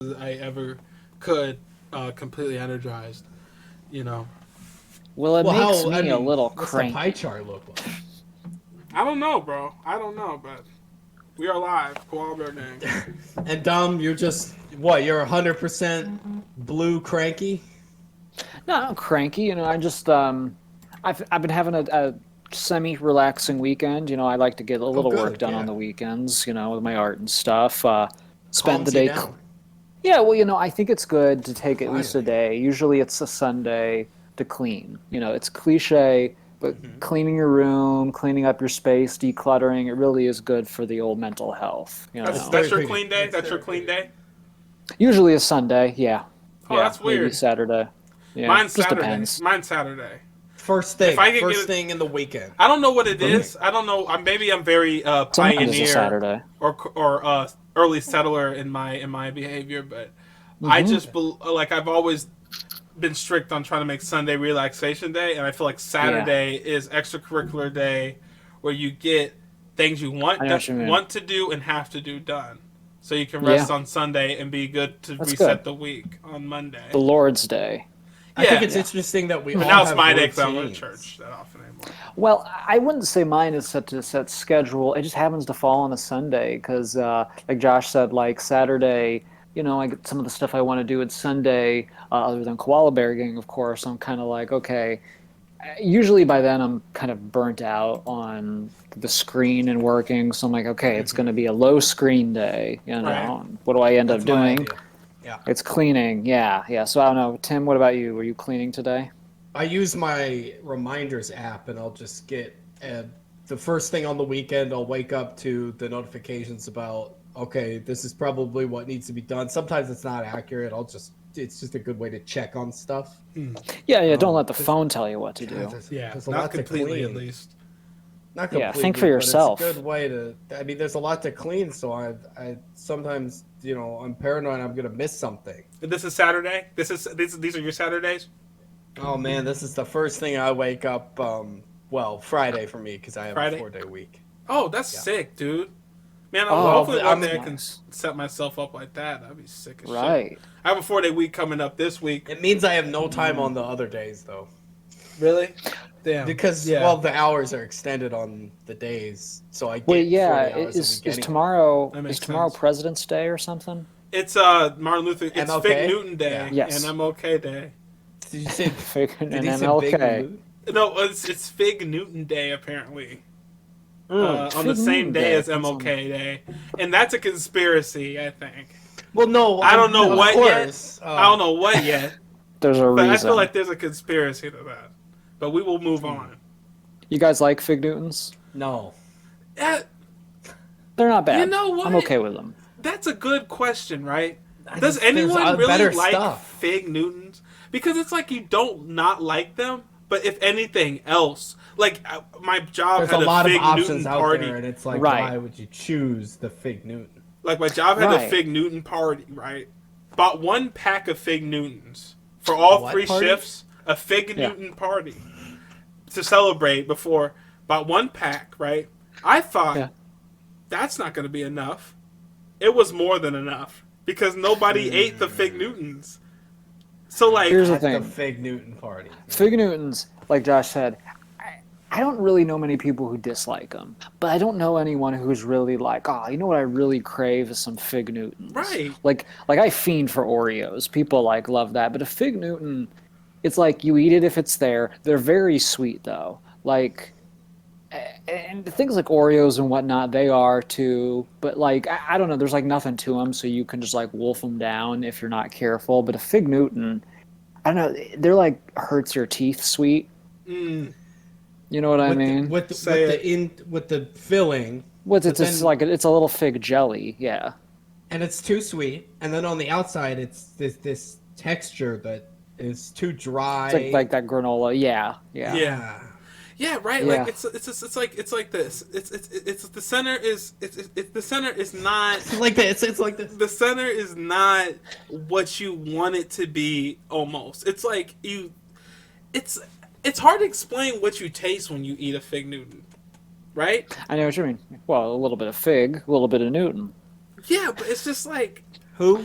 I ever could, completely energized. You know, Well, it Well, makes how? I me a mean, little what's the pie cranky. chart look like? I don't know, bro. I don't know, but we are live, Koala Bear Gang. And Dom, you're just what? You're 100% blue cranky. No, I'm cranky. I just I've been having a semi-relaxing weekend. I like to get a Oh, little work good. done on Yeah, the weekends. With my art and stuff. Spent the calms you day. down. Yeah, well, I think it's good to take at least a Finally. day. Usually, it's a Sunday to clean. It's cliche, but cleaning your room, cleaning up your space, decluttering, it really is good for the old mental health. That's That's your therapeutic. clean day. That's your clean day. Usually a Sunday, yeah, Oh, yeah, that's maybe weird. Saturday. Yeah, Mine's just Saturday. depends. Mine's Saturday. First If thing, I could first get, thing in the weekend. I don't know what it For me. is. I don't know. Maybe I'm very Sometimes it's a pioneer Saturday. or early settler in my behavior, but I Hmm. just like I've always been strict on trying to make Sunday relaxation day, and I feel like Yeah, Saturday is extracurricular day where you get things you I know what you mean. want to do and have to do done, so you can rest Yeah, on Sunday and be good to that's good. reset the week on The Monday. Lord's Day. I think Yeah, it's Yeah. interesting that we but all now it's have my day because I don't go to routines. church that often anymore. Well, I wouldn't say mine is such a set schedule. It just happens to fall on a Sunday because, like Josh said, like Saturday, I get some of the stuff I want to do. It's Sunday, other than koala bear gang, of course. I'm kind of like, okay. Usually by then I'm kind of burnt out on the screen and working, so I'm like, okay, it's going to be a low screen day. Right. And what do I end up That's my doing? idea. Yeah. It's cleaning. Yeah, yeah. So I don't know, Tim. What about you? Were you cleaning today? I use my reminders app, and I'll just get the first thing on the weekend. I'll wake up to the notifications about okay, this is probably what needs to be done. Sometimes it's not accurate. It's just a good way to check on stuff. Yeah, yeah. Don't let the 'Cause, phone tell you what to God, do. Yeah, there's a not lot to completely at clean. least. Not Yeah, think completely, for but it's a yourself. good way to. I mean, there's a lot to clean, so I sometimes I'm paranoid I'm gonna miss something. This is Saturday. These are your Saturdays. Oh man, this is the first thing I wake up. Well, Friday for me because I have a Friday. 4-day week. Oh, that's Yeah. sick, dude. Man, Oh, hopefully one I'm day I can nice. set myself up like that. That'd be sick as shit. Right. I have a 4-day week coming up this week. It means I have no time on the other days though, Really? Damn. because Yeah. well, the hours are extended on the days, so I Well, get yeah. 40 hours a Is week is anyway. tomorrow That makes is tomorrow sense. President's Day or something? It's Martin Luther. It's Fig MLK? Newton Day Yeah. Yes. and MLK Day. Did you say? Fig- Did and he say Big MLK. Mood? No, it's Fig Newton Day apparently. On Fig the same Newton day Day. as MLK Day, and that's a conspiracy. I think. Well, no, I don't know of what course. yet. I don't know what yet, There's a but I reason. feel like there's a conspiracy to that. But we will move on. You guys like Fig Newtons? No. Eh, They're not bad. You know what? I'm okay with them. That's a good question, right? Does There's anyone really better like stuff. Fig Newtons? Because it's like you don't not like them, but if anything else, like my job There's had a lot of Fig options Newton out party. there, and it's like, Right. why would you choose the Fig Newton? Like my job had a Right. Fig Newton party, right? Bought one pack of Fig Newtons for all What 3 party? shifts. A Fig Yeah. Newton party to celebrate before. Bought one pack, right? I thought Yeah. that's not going to be enough. It was more than enough because nobody ate the Fig Newtons. So like, Here's the At thing. the Fig Newton party. Fig Newtons, like Josh said, I don't really know many people who dislike them, but I don't know anyone who's really like, oh, you know what I really crave is some Fig Newtons. Right. Like I fiend for Oreos. People like love that, but a Fig Newton, it's like you eat it if it's there. They're very sweet though. Like, and things like Oreos and whatnot, they are too. But like, I don't know. There's like nothing to them, so you can just like wolf them down if you're not careful. But a Fig Newton, I don't know. They're like hurts your teeth sweet. mm, You know what I With mean? Say with the filling, What's but it's just then- like it's a little fig jelly, yeah. and it's too sweet, and then on the outside, it's this texture that is too dry. It's like that granola, yeah. yeah. Yeah, right. Yeah. Like it's like this. It's the center is the center is not It's like this. It's like this. the center is not what you want it to be. Almost, it's like it's hard to explain what you taste when you eat a Fig Newton, right? I know what you mean. Well, a little bit of fig, a little bit of Newton. Yeah, but it's just like Who?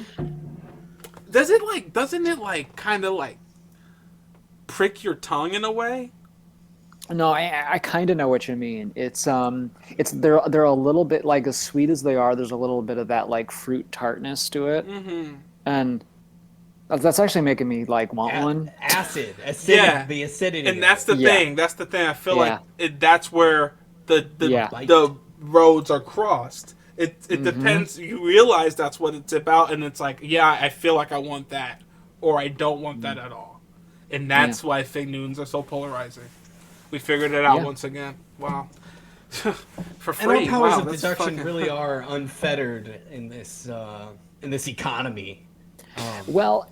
Doesn't it like kind of like prick your tongue in a way? No, I kind of know what you mean. It's they're a little bit like as sweet as they are. There's a little bit of that like fruit tartness to it, and that's actually making me like want one. Acidity, Yeah. the acidity. And that's the Yeah. thing. That's the thing. I feel Yeah. like that's where the Yeah. the roads are crossed. It depends. You realize that's what it's about, and it's like, yeah, I feel like I want that, or I don't want that at all, and that's why Fig Newtons are so polarizing. We figured it out once again. Wow. For free. And our powers Wow, of that's deduction fucking... really are unfettered in this economy. Well,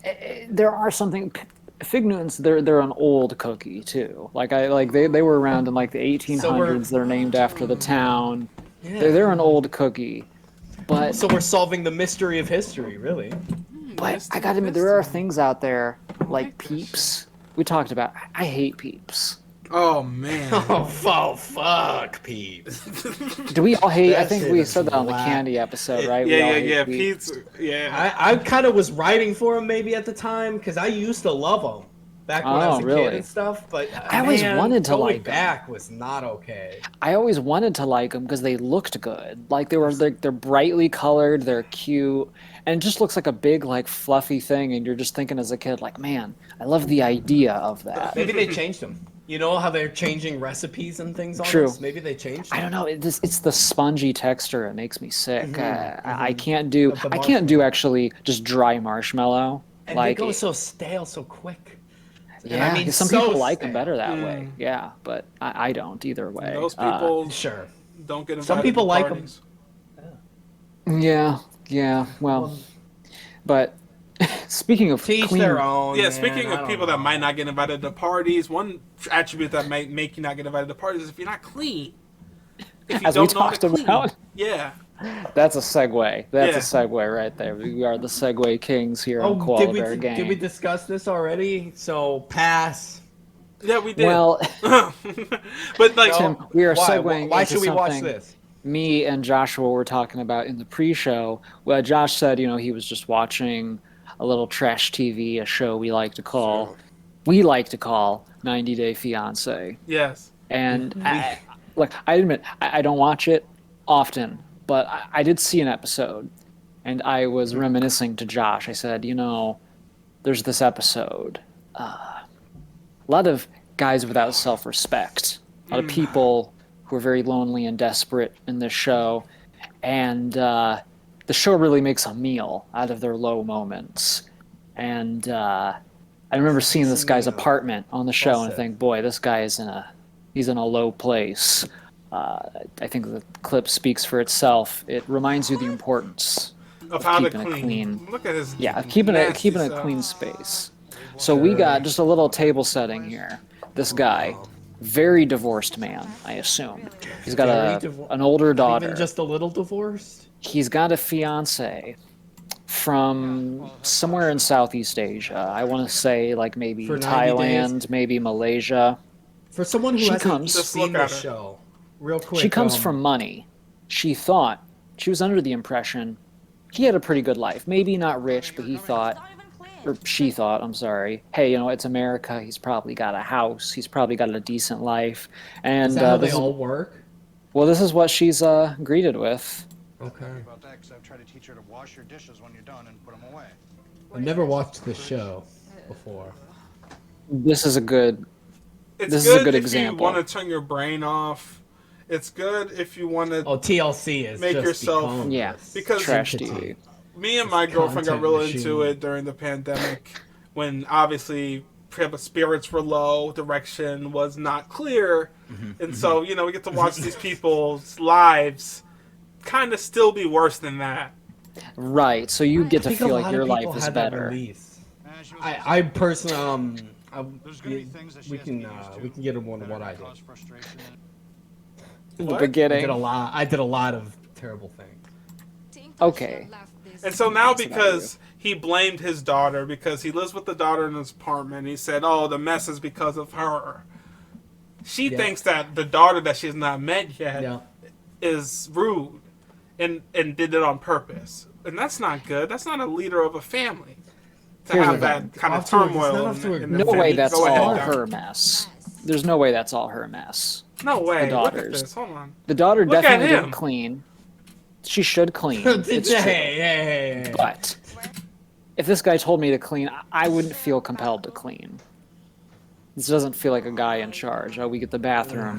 there are something. Fig Newtons, they're an old cookie too. They were around in like the 1800s. They're named after the town. Yeah. They're an old cookie, but So we're solving the mystery of history, really. but I gotta admit there are things out there like Peeps. We talked about. I hate Peeps. Oh man. Oh, fuck, peeps. Do we all hate? I That think shit we is said that on the whack. candy episode, right? We all hate Yeah. Peeps. Pete's, yeah. I kind of was writing for him maybe at the time because I used to love them back when I was a really? kid and stuff. But I always wanted to going like 'em. back was not okay. I always wanted to like them because they looked good. Like they're brightly colored, they're cute, and it just looks like a big like fluffy thing. And you're just thinking as a kid, like, man, I love the idea of that. Maybe they changed them. You know how they're changing recipes and things on True. this? Maybe they changed them. I don't know. It's the spongy texture. It makes me sick. I can't do. Of the I can't do actually just dry marshmallow. And like they go so stale so quick. yeah, I mean, some so people like them stale. better that way. Yeah, but I don't either way. Those people Sure. don't get invited Some people to like 'em. parties. Yeah. Well, but speaking of To each clean, their own. Yeah, man, speaking I of don't people that know. might not get invited to parties, one attribute that might make you not get invited to parties is if you're not clean. If you as we don't know how to talked clean. about, Yeah. that's a segue. That's Yeah. a segue right there. We are the segue kings here on Oh, Koala did Bear we Gang. did we discuss this already? So pass. Yeah, we did. Well, but like, Tim, we are Why? segueing Why into should we watch something this? me and Joshua were talking about in the pre-show. Well, Josh said, he was just watching a little trash TV, a show we like to call 90 Day Fiancé. yes. And I admit, I don't watch it often, but I did see an episode, and I was reminiscing to Josh. I said, there's this episode. A lot of guys without self-respect, a lot of people who are very lonely and desperate in this show, and the show really makes a meal out of their low moments. And I remember seeing this guy's apartment on the show, and I think, boy, this guy is he's in a low place. I think the clip speaks for itself. It reminds you the importance Of how to keeping it clean. Look at his keeping nasty a self. clean space. So we got just a little table setting here. This guy, very divorced man, I assume. He's got an older daughter. Even just a little divorced. He's got a fiance from somewhere in Southeast Asia. I want to say like maybe For 90 Thailand, days. maybe Malaysia. For someone who She hasn't comes- Just seen look at the her. show, real quick. She comes from money. She was under the impression he had a pretty good life. Maybe not rich, but she thought, I'm sorry, hey, it's America. He's probably got a house. He's probably got a decent life. And Is that how they all work? this is what she's greeted with. Okay. About that, 'cause I've tried to teach her to wash your dishes when you're done and put them away. I've never watched this show before. This is a good. It's This is a good good if example. you want to turn your brain off. It's good if you want to. Oh, TLC is Make just yourself- become Yeah, this Because- trash entity. TV. Me and my girlfriend got content real machine. into it during the pandemic when obviously spirits were low, direction was not clear. And so, we get to watch these people's lives kind of still be worse than that. Right, so you get I to think a feel lot like of your people life is had that better. release. She was I personally, There's gonna be things that she we has to can get used to we can get into that what are I gonna did. cause frustration. In the What? beginning. I did a lot of terrible things. Okay. And so now because he blamed his daughter because he lives with the daughter in his apartment, he said, "Oh, the mess is because of her." She Yeah. thinks that the daughter that she has not met yet Yeah. is rude and did it on purpose. And that's not good. That's not a leader of a family. to Here's have the that thing. kind of Off to a- turmoil. it's not off to a in the No good way family. that's Go ahead, all Doc. her mess. There's no way that's all her mess. No way. The Look at daughters. this. Hold on. The daughter Look at definitely him. didn't clean. She should clean. It's true. Hey. But if this guy told me to clean, I wouldn't feel compelled to clean. This doesn't feel like a guy in charge. Oh, we get the bathroom.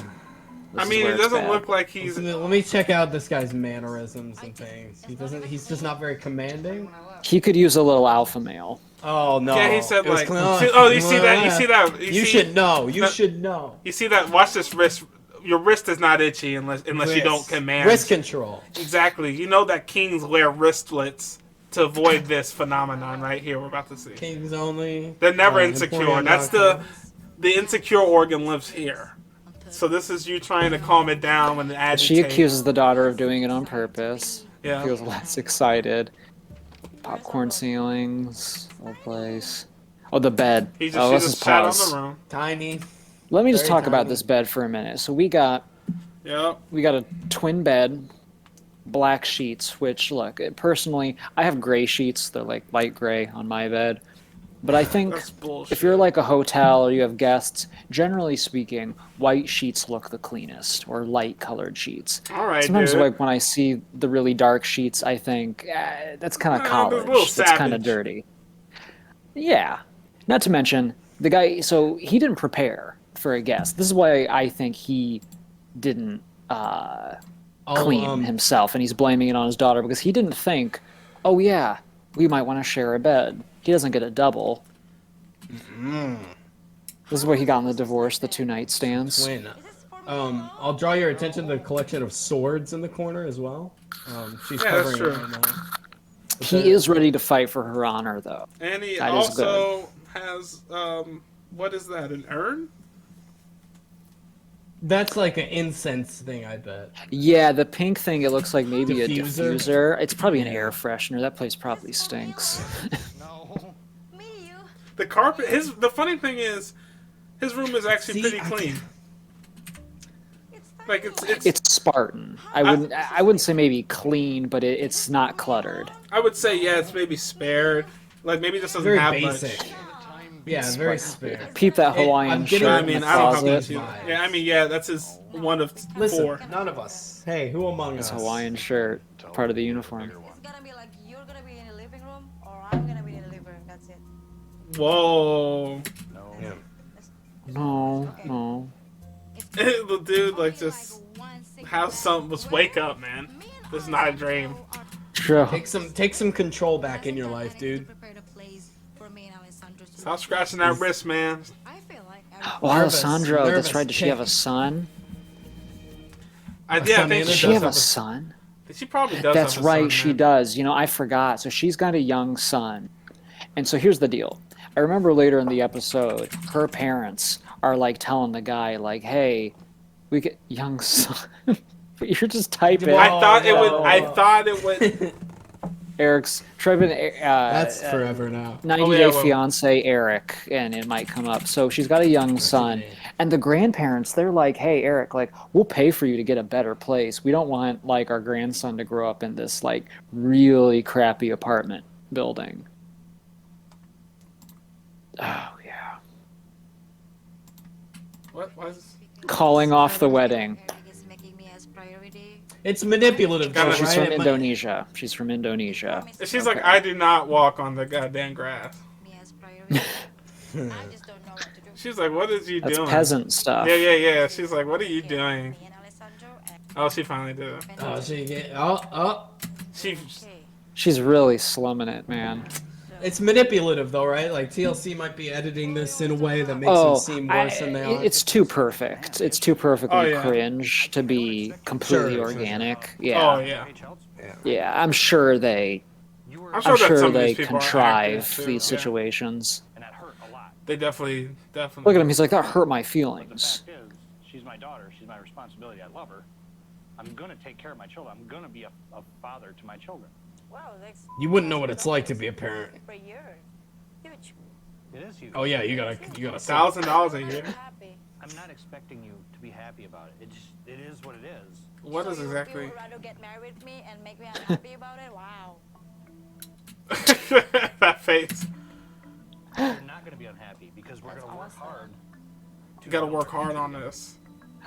I mean, it doesn't look like he's. Let me check out this guy's mannerisms and things. He's just not very commanding. He could use a little alpha male. Oh no. Yeah, he said It was like. clean. Oh, you see that? You see that? You should know. You that- should know. You see that? Watch this wrist. Your wrist is not itchy unless you don't command. Wrist control. Exactly. You know that kings wear wristlets to avoid this phenomenon right here. We're about to see. Kings only. They're never insecure. Emporium That's the insecure organ lives here. So this is you trying to calm it down when it agitates. She accuses the daughter of doing it on purpose. Yeah. Feels less excited. Popcorn ceilings. Whole place. Oh, the bed. He just, Oh, she let's just just sat on pause. the room. Tiny. Let me just Very talk about tiny. this bed for a minute. So we got Yep. a twin bed, black sheets. Which look, personally, I have gray sheets. They're like light gray on my bed. But I think That's bullshit. if you're like a hotel or you have guests, generally speaking, white sheets look the cleanest, or light colored sheets. All right, Sometimes, dude. like when I see the really dark sheets, I think that's kind of They're a college. little That's kind of savage. dirty. Yeah. Not to mention the guy. So he didn't prepare for a guest. This is why I think he didn't clean himself, and he's blaming it on his daughter because he didn't think, oh yeah, we might want to share a bed. He doesn't get a double. This is where he got in the divorce, the 2 nightstands. Twin. I'll draw your attention to the collection of swords in the corner as well. She's Yeah, that's covering true. it right now. He is ready to fight for her honor, though. And he That is also has what is that? An urn? That's like an incense thing, I bet. Yeah, the pink thing, it looks like maybe a Diffuser? diffuser. It's probably an air freshener. That place probably stinks. No. The carpet. The funny thing is, his room is actually See, pretty clean. Like it's. It's Spartan. I wouldn't say maybe clean, but it's not cluttered. I would say yeah, it's maybe spared. Like maybe just doesn't Very have basic. much. Yeah, very spare. Peep that Hawaiian I'm getting- shirt I in mean, the I don't have closet. much either. Yeah, I mean, yeah, that's his one of Listen, four. none of us. Hey, who among It's us? Hawaiian shirt, part of the uniform. It's gonna be like you're gonna be in the living room or I'm gonna be in the living room. That's it. Whoa, No. Yeah. No. the dude like just have some. Just wake up, man. This is not a dream. True. Take some control back in your life, dude. Stop scratching that wrist, man. Oh, Nervous, Alessandro, nervous that's right. Does she have a chick. son? I think son Does Does she have have a- a son? she probably does. That's have a right, son, she man. does. You know, I forgot. So she's got a young son. And so here's the deal. I remember later in the episode, her parents are like telling the guy, like, hey, we get young son. But you're just typing. I thought it would. Whoa. I thought it would. Eric's typing That's forever now. 90 Oh, yeah, Day well- Fiance Eric, and it might come up. So she's got a young son. And the grandparents, they're like, hey, Eric, like, we'll pay for you to get a better place. We don't want, like, our grandson to grow up in this, like, really crappy apartment building. Oh, yeah. What was? Calling off the wedding. It's manipulative, though, Gotta- She's right? from It might- Indonesia. She's from Indonesia. She's like, I do not walk on the goddamn grass. She's like, what is you That's doing? peasant stuff. Yeah. She's like, what are you doing? Oh, she finally did it. Oh, she get. Oh. She. She's really slumming it, man. It's manipulative, though, right? Like TLC might be editing this in a way that makes them seem worse than they are. It's too perfect. It's too perfectly Oh, yeah. cringe to be completely Sure. organic. Oh Yeah. yeah. Yeah, I'm sure I'm I'm that sure some of they these people are contrive actors, too, these yeah. situations. And that hurt a lot. They definitely. Look at him. He's like, that hurt my The feelings. fact is, she's my daughter. She's my responsibility. I love her. I'm going to take care of my children. I'm going to be a father to my children. Wow, that's You wouldn't know what it's like to be a parent. per year. Huge. It is huge. Oh yeah, you gotta. $1,000 a year. Happy. I'm not expecting you to be happy about it. It is what it is. What So is you exactly? would rather get married with me and make me unhappy about it? Wow. That face. going to be unhappy because we're going to work hard. You gotta work hard on this.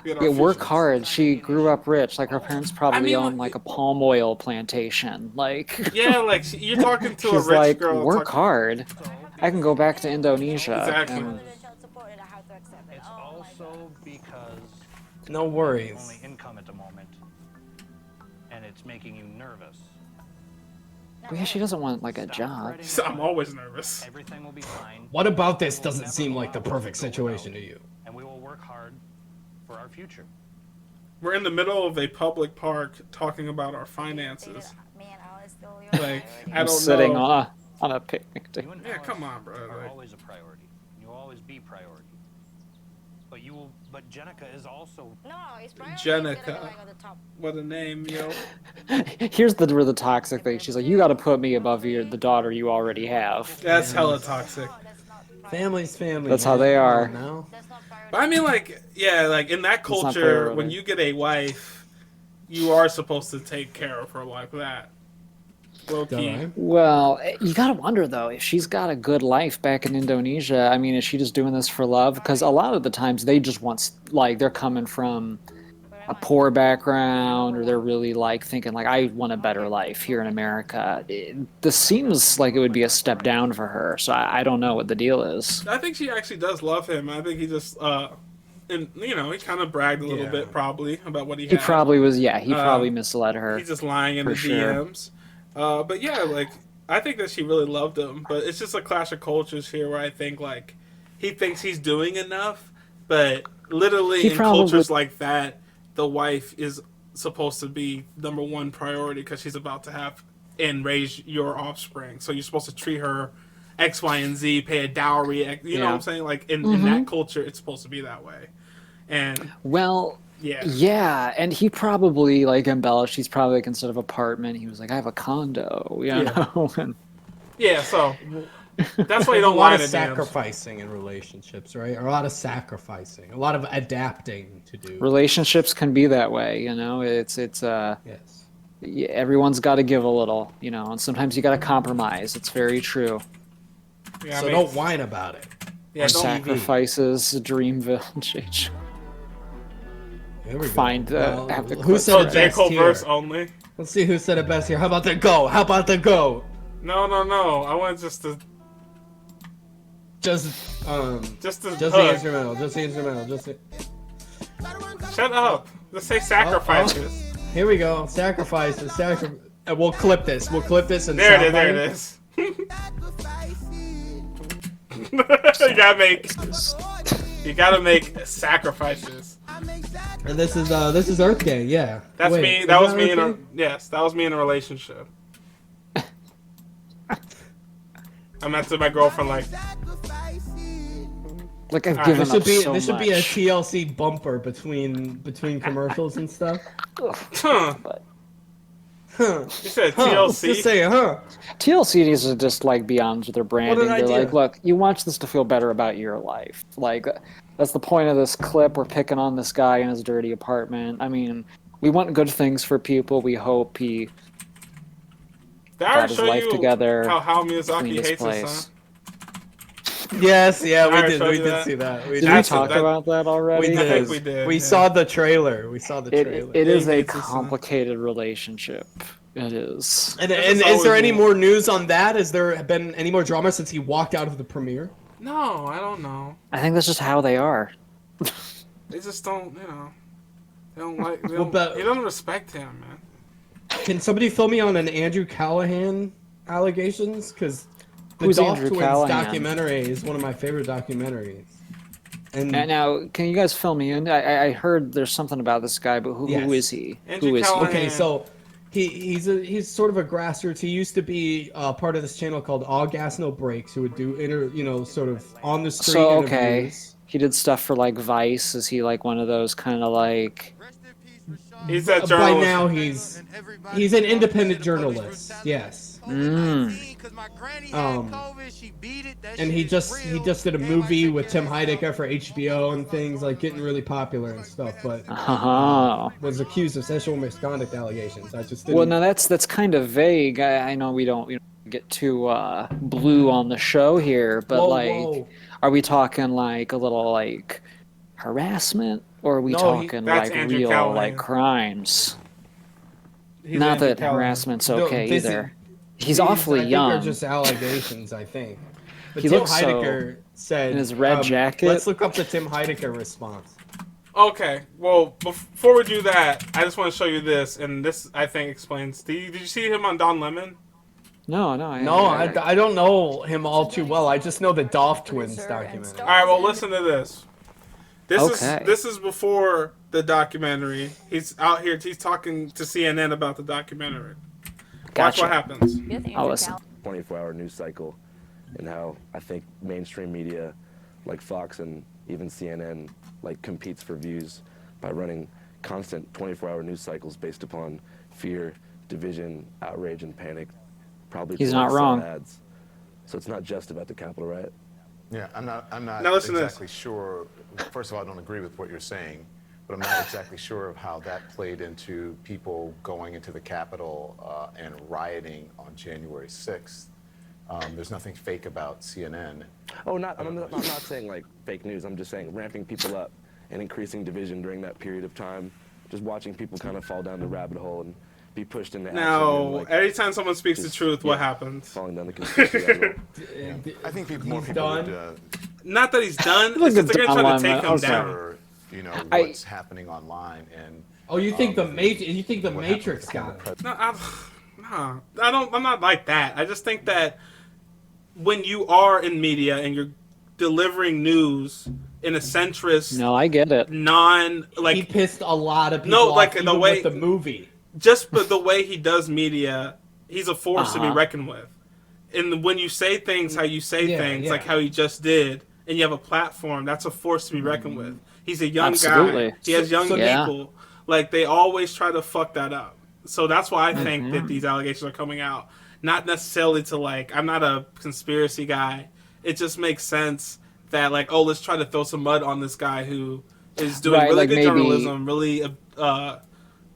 Get our Yeah, work futures. hard. She grew up rich. Like her parents probably mean, own like a palm oil plantation. Like Yeah, like you're talking to a she's rich like, girl. work hard. I can go back to Indonesia. Exactly. And It's also because No only worries. income at the moment, and it's making you nervous. yeah, she doesn't want like a Stop job. fretting So I'm about it. always nervous. Everything will be fine. What about this We will doesn't never seem like the allow perfect us to go situation without, to you? and we will work hard for our future. We're in the middle of a public park talking about our finances. Like, I I'm don't sitting know. on a picnic table. You and Yeah, Alice come on, bro. are Like, always a priority. You will always be priority. But you will. But Jenica is also. No, it's priority. Jenica. It's gonna be like on the top. what a name, yo. Here's the toxic thing. She's like, you got to put me above the daughter you already have. That's hella toxic. No, that's not priority. Family's family. That's how man. they Come are. on now. That's not priority. But I mean, like, yeah, like in that not culture, priority. when you get a wife, you are supposed to take care of her like that. Low key. Alright. Well, you gotta wonder though if she's got a good life back in Indonesia. I mean, is she just doing this for love? Because a lot of the times they just want like they're coming from a poor background, or they're really like thinking like I want a better life here in America. This seems like it would be a step down for her. So I don't know what the deal is. I think she actually does love him. I think he just, and he kind of bragged a little Yeah. bit probably about what he He had. probably was. Yeah, he probably misled her. He's just lying in for the sure. DMs. But yeah, like I think that she really loved him. But it's just a clash of cultures here where I think like he thinks he's doing enough, but literally He in probably- cultures like that, the wife is supposed to be number one priority because she's about to have and raise your offspring. So you're supposed to treat her X, Y, and Z, pay a dowry. You know what I'm saying? Like in that culture, it's supposed to be that way. And Well, yeah. yeah, and he probably like embellished. He's probably like instead of apartment, he was like, I have a condo, you know. And Yeah, so that's why you There's don't a lot lie of to DMs. sacrificing in relationships, right? Or a lot of sacrificing, a lot of adapting to do. relationships can be that way, you know. It's Yes. yeah, everyone's got to give a little, you know, and sometimes you got to compromise. It's very true. Yeah, I So mean, don't whine about it. yeah, don't Sacrifices, Dreamville. Here we go. Find have the who clip said Oh, it ready. J. best Cole here? verse only? Let's see who said it best here. How about the go? How about the go? No. I want just to Just just to the hug. instrumental. Just the instrumental. Just the... Shut up. Let's say sacrifices. Here we go. Sacrifices. We'll clip this. We'll clip this and There it is. You gotta make sacrifices. And this is Earth Day. Yeah. That's Wait, me. is That was me in Earth a Day? that was me in a relationship. I met my girlfriend like Like I've Alright, given This should up be so this should much. be a TLC bumper between commercials and stuff. huh. But Huh. You said Huh. TLC. Just saying, huh? TLC needs to just like be on with their branding. an They're idea. like, look, you watch this to feel better about your life. Like that's the point of this clip. We're picking on this guy in his dirty apartment. I mean, we want good things for people. We hope he Did I got ever his show life you together, how cleaned Miyazaki his hates his place. son? Yes, yeah, I we did. showed We you did that. see that. We Did did. we That's- talk that- about that already? We I think did. we did. We yeah. saw the trailer. We saw the trailer. It is He a hates his son. complicated relationship. It is. And This is is always there any me. more news on that? Has there been any more drama since he walked out of the premiere? No, I don't know. I think that's just how they are. They just don't, they don't like. They Well, don't, but- he doesn't respect him, man. Can somebody fill me on an Andrew Callahan allegations? Because the Who's Dolph Andrew Twins Callahan? documentary is one of my favorite documentaries. And Now, can you guys fill me in? I heard there's something about this guy, but who Yes. is he? Andrew Who is he? Callahan. okay, so he's sort of a grassroots. He used to be part of this channel called All Gas No Breaks, who would do sort of on the street So okay, interviews. he did stuff for like Vice. Is he like one of those kind of like? He's that By journalist. now he's an independent journalist. Yes. And he just did a movie with Tim Heidecker for HBO and things, like getting really popular and stuff, but Oh. was accused of sexual misconduct allegations. I just didn't. Well, no, that's kind of vague. I know we don't get too blue on the show here, but Whoa. are we talking like a little like harassment, or are we talking that's like Andrew real Callahan. like crimes? He's Not Andrew that Callahan. harassment's No, okay this is- either. He's These, awfully I think young. are just allegations, I think. But He Tim looks so- Heidecker said... in his red jacket. Let's look up the Tim Heidecker response. Okay, well, before we do that, I just want to show you this, and this, I think, explains... Did you see him on Don Lemon? No, I don't know him all too well. I just know the Dolph Twins documentary. All right, well, listen to this. Okay. This is before the documentary. He's out here. He's talking to CNN about the documentary. Gotcha. Watch what happens. I'll listen. 24-hour news cycle, and how I think mainstream media like Fox and even CNN like competes for views by running constant 24-hour news cycles based upon fear, division, outrage, and panic. Probably He's to, not like, sell wrong. ads. So it's not just about the Capitol riot. Yeah, I'm not Now listen to this. exactly sure. First of all, I don't agree with what you're saying, but I'm not exactly sure of how that played into people going into the Capitol and rioting on January 6th. There's nothing fake about CNN. Oh, I'm not saying like fake news. I'm just saying ramping people up and increasing division during that period of time. Just watching people kind of fall down the rabbit hole and be pushed into action. Now, and, like, every time someone speaks the just, truth, what yeah, happens? falling down the conspiracy rabbit hole. I think more He's people done. would Not that he's done. Look It's just at they're going to try Don to take Lemon. him Okay. down. cover, I- what's happening online and. Oh, you think the You think the what happened Matrix with got it? No, I don't. I'm not like that. I just think that when you are in media and you're delivering news in a centrist, No, I get it. He pissed a lot of people No, off, like, the even way- with the movie. just but the way he does media, he's a force to be Uh-huh. reckoned with. And when you say things how you say Yeah, things, yeah. like how he just did, and you have a platform, that's a force to be reckoned with. He's a young Absolutely. guy. He has young Yeah. people. Like, they always try to fuck that up. So that's why I think that these allegations are coming out. Not necessarily to, like, I'm not a conspiracy guy. It just makes sense that, like, oh, let's try to throw some mud on this guy who is doing Right, really like good maybe- journalism, really,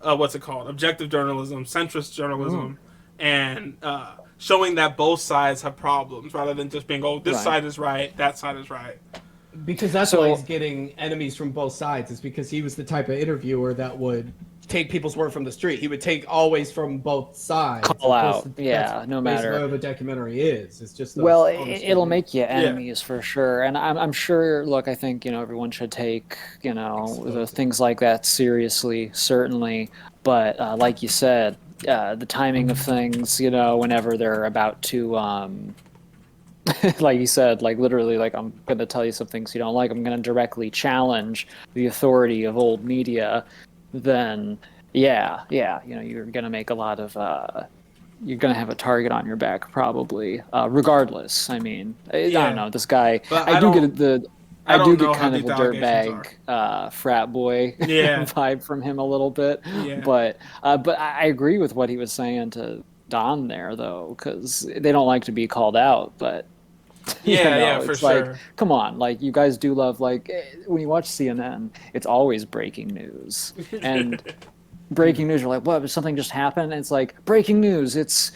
what's it called? Objective journalism, centrist journalism, and showing that both sides have problems rather than just being, oh, this Right. side is right, that side is right. Because that's So- why he's getting enemies from both sides. It's because he was the type of interviewer that would take people's word from the street. He would take always from both sides. Call Of out, course, yeah, that's no basically matter. what the documentary is. It's just those Well, honest it'll reviews. make you enemies for sure, and I'm sure. Look, I think everyone should take the things like that seriously, certainly. But like you said, the timing of things, whenever they're about to, like you said, like literally, like I'm going to tell you some things you don't like. I'm going to directly challenge the authority of old media. Then, yeah, you're going to make a lot of. You're going to have a target on your back, probably. Regardless, I mean, I don't know. This guy, But I I do don't- get the. I I don't do know get how kind of deep a the allegations dirtbag frat boy Yeah. vibe from him a little bit, Yeah. but I agree with what he was saying to Don there though, because they don't like to be called out, but Yeah, for it's sure. like, come on, like you guys do love when you watch CNN, it's always breaking news, and breaking news, you're like, what? Something just happened? And it's like breaking news. It's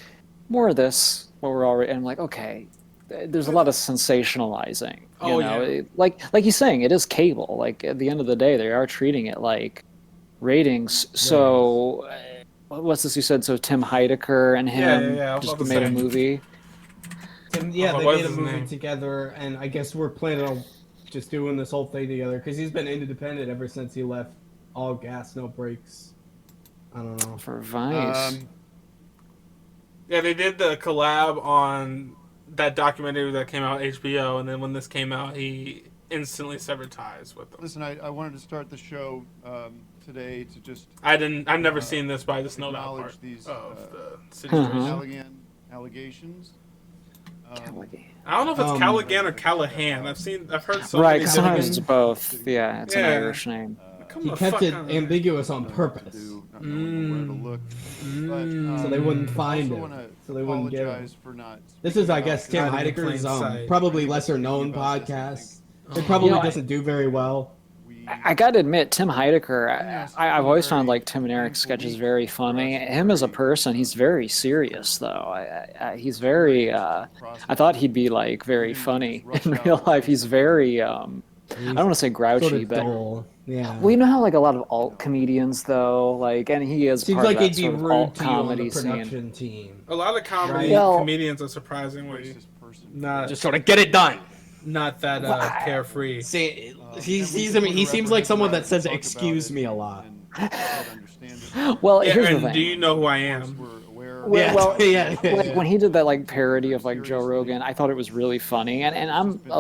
more of this. What we're already, and I'm like, okay. There's a lot of sensationalizing. Oh, yeah. Like he's saying, it is cable. Like at the end of the day, they are treating it like ratings. So, what's this you said? So Tim Heidecker and him Yeah, I was just about to made a say. movie. Yeah, Oh, they what made is a his movie name? together, and I guess we're planning on just doing this whole thing together because he's been independent ever since he left All Gas No Brakes. I don't know. For Vice. Yeah, they did the collab on that documentary that came out on HBO, and then when this came out, he instantly severed ties with them. Listen, I wanted to start the show today to just I've never seen this, but I just know that acknowledge part these, of the Mhm. situation. allegations. I don't know if it's Callaghan or Callahan. I've heard so Right, many because different. sometimes it's both. Yeah, it's an Yeah. Irish name. Come He the kept fuck it on. ambiguous on Not purpose, not knowing where to look. But, so they wouldn't I find also it. wanna So they wouldn't get apologize it. for not This is, I speaking guess, about Tim Hide in Heidecker's plain sight. probably lesser known About this, I podcast. think. It probably You know, doesn't do very well. We I gotta admit, Tim Heidecker, I've always found like Tim and Eric's sketches very funny. Him as a person, he's very serious though. He's very. I thought he'd be like very funny in real life. He's very. I don't want to say grouchy, sort of but dull. Yeah. well, you know how like a lot of alt comedians though, like, and he is Seems part like of that he'd be sort of rude alt to you on the comedy scene. production team. A lot of comedy Well- comedians are surprisingly not Just sort of get it done. not that carefree. See, he seems like someone that says "excuse me" a lot. Well, Yeah, here's the and thing. do you know who I am? Well, yeah. like when he did that like parody of like Joe Rogan, I thought it was really funny. And I'm not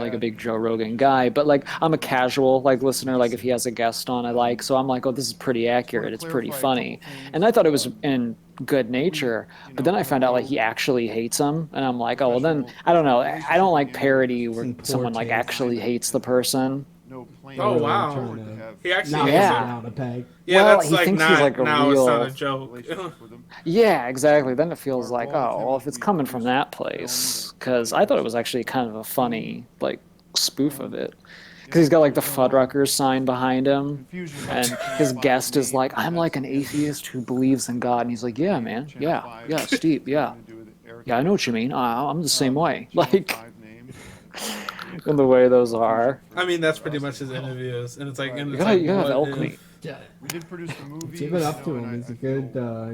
like a big Joe Rogan guy, but like I'm a casual like listener. Like if he has a guest on, I like. So I'm like, oh, this is pretty accurate. It's pretty funny. And I thought it was in good nature, but then I found out like he actually hates him, and I'm like, oh well, then I don't know. I don't like parody where someone like actually hates the person. Oh wow, he actually Not Yeah. down a peg. Yeah, Well, that's he like thinks not he's like a now. real- It's not a joke. Yeah, exactly. Then it feels like, oh, well, if it's coming from that place, because I thought it was actually kind of a funny like spoof of it. Because he's got like the Fuddruckers sign behind him, and his guest is like, I'm like an atheist who believes in God, and he's like, yeah, man, yeah, Steve, yeah, I know what you mean. I'm the same way, like, in the way those are. I mean, that's pretty much his interviews, and it's like, and You it's gotta, like, you gotta what elk if- me. We did produce the movie. Give it up to you know, him. and He's I a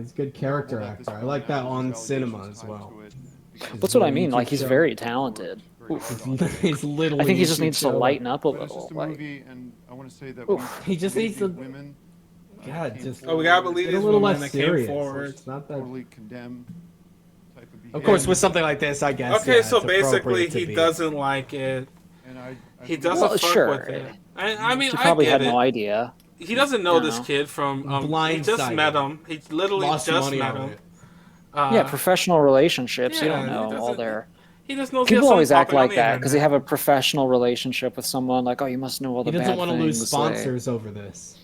feel good character actor. I like that on cinema as well. That's what I mean. Like, he's very talented. He's literally. I think he just needs to show. lighten up a But it's little. just a Like, movie, and I want to say that Oof. He just needs to. women God, just. Oh, we gotta believe Get a these little women less that came serious. forward. It's not that. totally condemn type of behavior. Of course, with something like this, I guess. Okay, yeah, so it's basically, appropriate to he be- doesn't like it. And I He think doesn't Well, fuck sure. with it. I mean, he I probably get had it. no idea. He doesn't know You this know. kid from. He Blindsided. just met him. He literally Lost just money met on him. it. Yeah, professional relationships. you yeah, don't he know all doesn't- their. He just knows he has People always something act popping on like the that because they internet. have a professional relationship with someone. Like, oh, you must know all the He bad doesn't want to lose things, sponsors over this.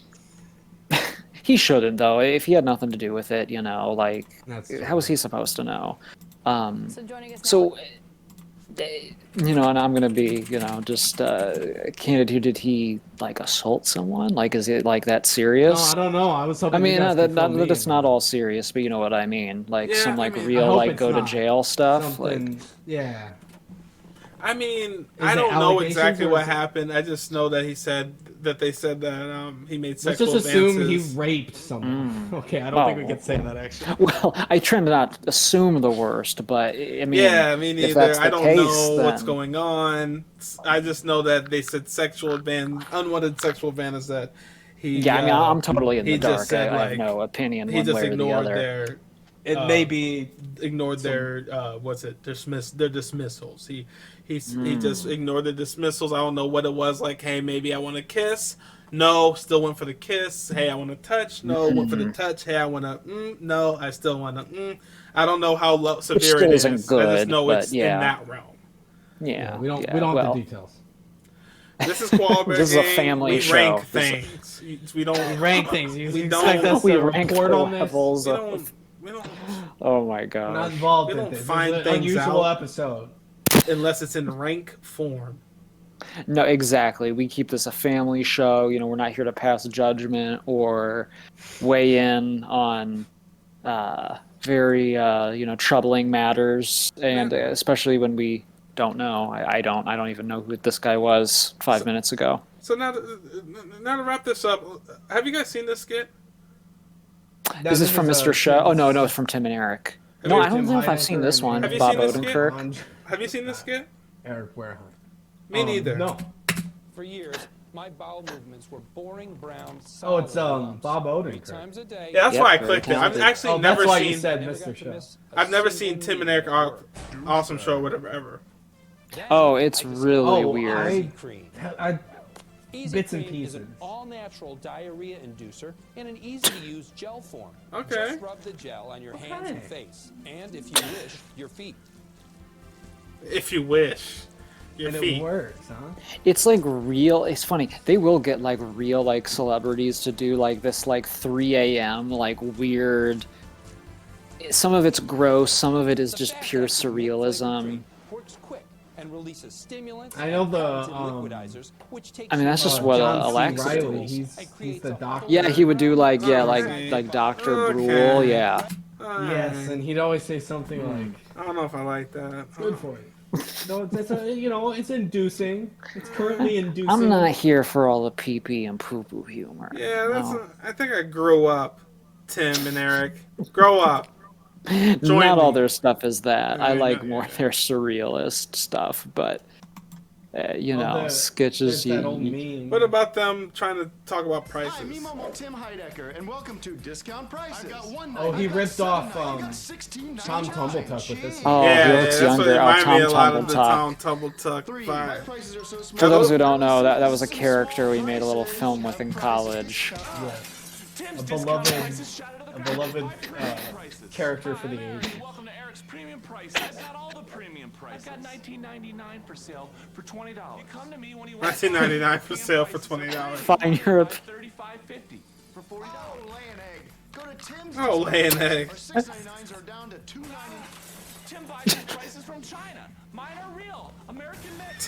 He shouldn't, though. If he had nothing to do with it, you know, like, That's how was he supposed to know? So joining us now. So, you know, and I'm gonna be, you know, just candid here. Did he like assault someone? Like, is it like that No, serious? I don't know. I was hoping. I mean, you guys could fill me that's in not on all serious, but you know what I mean. Like Yeah, some I like mean, I real hope like it's go to not. jail stuff. something. Like, Yeah. I mean, Is I it don't know allegations exactly or what is it- happened. I just know that he said that they said that he made Let's sexual just assume advances. he raped someone. Okay, I don't think we Well, can say that actually. well, I try to not assume the worst, but I mean, Yeah, me if neither. that's the I don't case, know what's then- going on. I just know that they said unwanted sexual advantage that he. Yeah, I mean, I'm totally in he the just dark. said, I have like, no opinion He one just way or the ignored other. their. It may be. Ignored their their dismissals. He just ignored the dismissals. I don't know what it was. Like, hey, maybe I want to kiss. No, still went for the kiss. Hey, I want to touch. No, went for the touch. Hey, I want to. No, I still want to. I don't know how severe still it isn't is. I just good, know but it's yeah. in that realm. Yeah, We don't. yeah, we don't well, have the details. This is Koala Bear This is a Gang. family we show. rank This things. We don't Rank things. You We expect don't- us we to rank report the on this? levels We of. don't. We don't Oh my We're not gosh. involved We in don't this. find This is an things unusual out. episode. unless it's in rank form. No, exactly. We keep this a family show. You know, we're not here to pass judgment or weigh in on very you know, troubling matters, and especially when we don't know. I don't even know who this guy was 5 minutes ago. So now to wrap this up, have you guys seen this skit? Is this from Mr. Show? Oh no, it's from Tim and Eric. Have No, you- I don't Tim know if I've Heidecker seen this and one. Have you Bob seen this skit? Odenkirk. Have you seen this skit? Eric Wareham. Me neither. No. For years, my bowel movements were boring brown. Oh, it's solid lumps. Bob 3 Odenkirk. times a day. Yeah, that's Yep, why I very clicked it. I've talented. actually Oh, never that's why seen. you said Never Mr. got to Show. miss a I've never single seen Tim and meal. Eric Awesome Show, whatever ever. Then Oh, it's I really Oh, weird. Easy Cream. Easy Bits and Cream is an pieces. all-natural diarrhea inducer in an easy-to-use gel form. Okay. Just rub the gel on your hands and Okay. face, and if you wish, your feet. If you wish, your And it feet. works, huh? It's like real. It's funny. They will get like real like celebrities to do like this like 3 a.m. like weird. Some of it's gross. Some of it is The just Fat pure Acting Mint Flavor surrealism. Cream works quick and releases stimulants, I know the, and liquidizers, which takes I mean, that's just what John C. Alexa Reilly, does. he's the doctor. Yeah, he would do like Okay. like Dr. Okay. Brule, yeah. Yes, and he'd always say something like, I don't know if I like that. "It's good for you." No, it's it's inducing. It's currently inducing. I'm not here for all the pee-pee and poo-poo humor. Yeah, no. I think I grew up, Tim and Eric. Grow up. Join Not all me. their stuff is that. Yeah, I I like know, more yeah. their surrealist stuff, but sketches. There's that old meme. What about them trying to talk about Hi, prices? me Momo Tim Heidecker, and welcome to Discount Prices. I got one Oh, he night, I got ripped seven off nights, I got 16 Tom nights. Tumbletuck with this. Oh, Yeah, he looks that's what younger. Oh, reminded me Tom a lot of the Tumbletuck. Tom Tumbletuck Three, my vibe. prices are so small. For those who don't know, that was a character we made a little film with in college. A beloved character for the age. Welcome to Eric's Premium Prices. I've got all the premium prices. I've got $19.99 for sale for $20. You come to me when you want $19.99 for sale for $20. Fine Europe. $35.50 for $40. Oh, lay an egg. Go to Tim's. Oh, lay an egg. Our $6.99s are down to $2.99. Tim buys his prices from China. Mine are real, American made.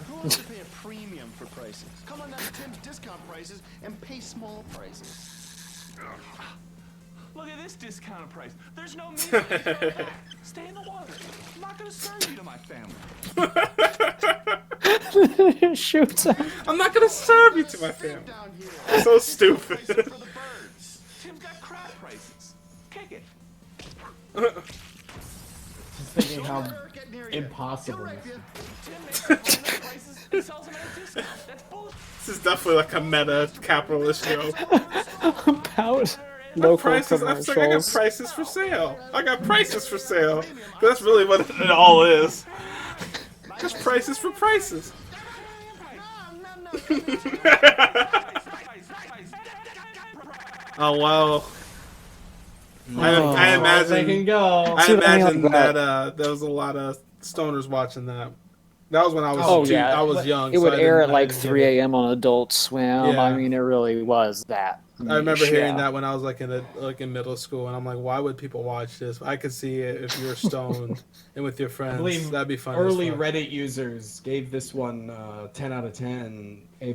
Who wants to pay a premium for prices? Come on down to Tim's discount prices and pay small prices. Look at this discounted price. There's no meat. Stay in the water. I'm not going to serve you to my family. Shoot. I'm not gonna serve you to my family. Down here. So stupid. For the birds. Tim's got crab prices. Kick it. Just thinking how Eric, get near you. impossible. He'll wreck you. Tim makes up prices and sells them at a discount. That's bullshit. This is definitely like a meta capitalist joke. About local Prices. I'm saying I got commercials. prices for sale. I got prices for sale. That's really what it all is. Just prices for prices. Oh wow. I They can imagine. go. I See what I mean, imagine like that that. there was a lot of stoners watching that. That was when I was Oh yeah, I was young. It so would I air didn't- at I like didn't get 3 it. a.m. on Adult Swim. Yeah. I mean, it really was that. I remember niche, hearing yeah. that when I was like in middle school, and I'm like, why would people watch this? I could see it if you're stoned and with your I friends. believe That'd be fun. early as fuck. Reddit users gave this one 10 out of 10, A+,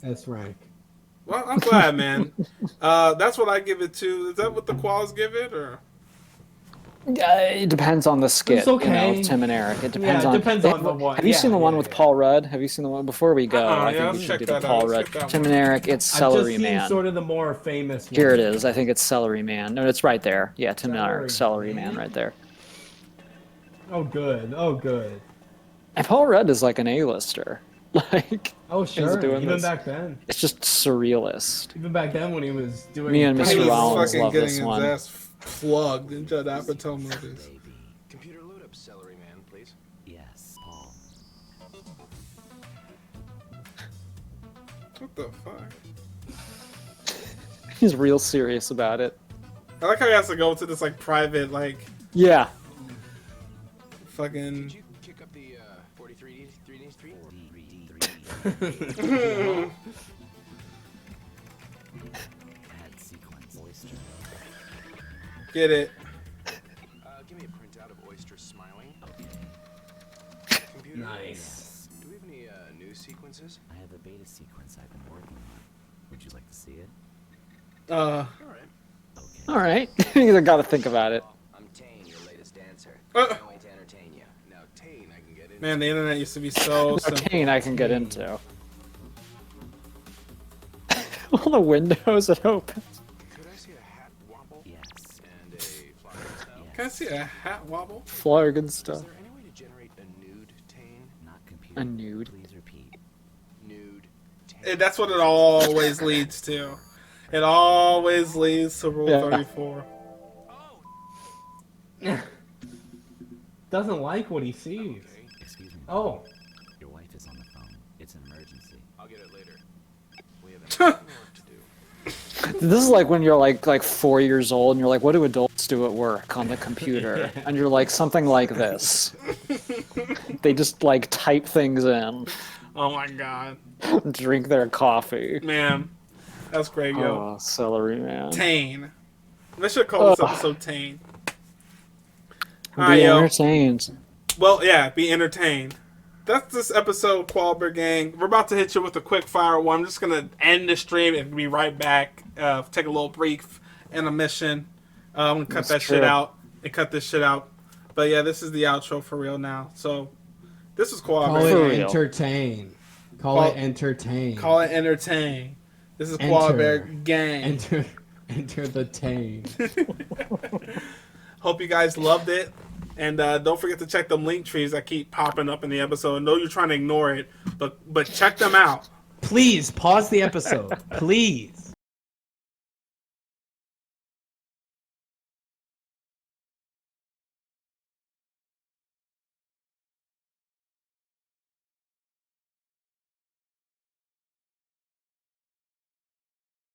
S rank. Well, I'm glad, man. That's what I give it to. Is that what the Koalas give it, or? It depends on the skit. It's okay. Tim and Eric. It depends Yeah, it on. depends on the one. Have you Yeah, seen the one yeah, with yeah. Paul Rudd? Have you seen the one before we go? I yeah, think let's we should check do the that out. Paul Let's Rudd. check that Tim one. and Eric. It's I've Celery just seen Man. sort of the more famous one. Here it is. I think it's Celery Man. No, it's right there. Yeah, Tim and Eric. Celery Celery Man, right there. Oh, good. Oh, good. And Paul Rudd is like an A-lister. Like, Oh, sure. doing Even this. back then. it's just surrealist. Even back then when he was doing... Me and He Mr. was Rollins fucking love getting this his one. ass plugged in Judd Apatow movies. Computer load up, Celery Man, please. Yes, Paul. What the fuck? He's real serious about it. I like how he has to go to this like private like Yeah. fucking. Did you kick up the 43D Street? Add sequence oyster. Get it. Give me a printout of Oyster smiling. Computer. Nice. Do we have any news sequences? I have a beta sequence I've been working on. Would you like to see it? All right. Okay. All right. You got to think about it. I'm Tane, your latest dancer. Uh. Can't wait to entertain you. Now, Tane, I can get in. Man, the internet used to be so simple. Arcane I can get into. All the windows it opens. Could I see a hat wobble? Yes. And a flower style? Can I see a hat wobble? Flarg Is stuff. there any way to generate a nude Tane? Not computer. A nude. Please repeat. Nude Tane. That's what it always leads to. It always leads to Rule Yeah. 34. Doesn't like what he sees. Excuse me. Oh. Your wife is on the phone. It's an emergency. I'll get it later. We have enough work to do. This is like when you're like 4 years old and you're like, what do adults do at work on the computer? And you're like, something like this. They just like type things in, Oh my god. drink their coffee. Man. That's great, yo. Oh, Celery Man. Tane. They should call this Ugh. episode Tane. Be Alright, yo. entertained. Well, yeah, be entertained. That's this episode, Koala Gang. We're about to hit you with a quick fire one. I'm just gonna end the stream and be right back. Take a little brief intermission. I'm gonna cut shit out and cut this shit out. But yeah, this is the outro for real now. So this is Koala. Call it entertain. Call it entertain. Call it entertain. This is Koala Gang. Enter the tane. Hope you guys loved it. And don't forget to check them link trees that keep popping up in the episode. I know you're trying to ignore it, but check them out. Please pause the episode. Please.